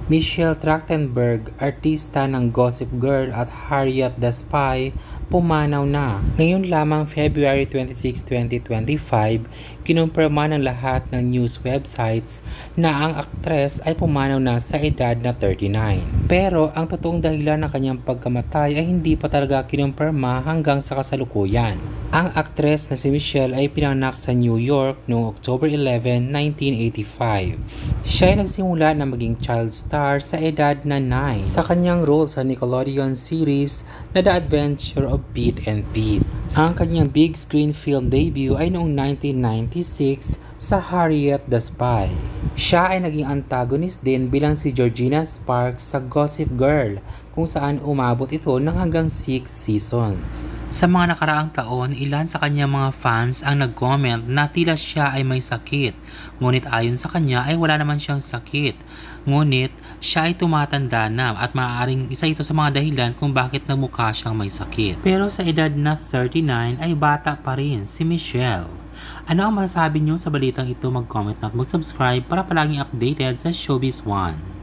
Michelle Trachtenberg, artista ng Gossip Girl at Harriet the Spy, pumanaw na. Ngayon lamang February 26, 2025, kinumpirma ng lahat ng news websites na ang aktres ay pumanaw na sa edad na 39. Pero ang totoong dahilan ng kanyang pagkamatay ay hindi pa talaga kinumpirma hanggang sa kasalukuyan. Ang aktres na si Michelle ay pinanganak sa New York noong October 11, 1985. Siya ay nagsimula na maging child star sa edad na 9 sa kanyang role sa Nickelodeon series na The Adventure of Pete and Pete. Ang kanyang big screen film debut ay noong 1996 sa Harriet the Spy. Siya ay naging antagonist din bilang si Georgina Sparks sa Gossip Girl, kung saan umabot ito ng hanggang 6 seasons. Sa mga nakaraang taon, ilan sa kanyang mga fans ang nag-comment na tila siya ay may sakit. Ngunit ayon sa kanya ay wala naman siyang sakit. Ngunit siya ay tumatanda na at maaaring isa ito sa mga dahilan kung bakit namukha siyang may sakit. Pero sa edad na 39 ay bata pa rin si Michelle. Ano ang masasabi niyo sa balitang ito? Mag-comment at mag-subscribe para palaging updated sa Showbiz One.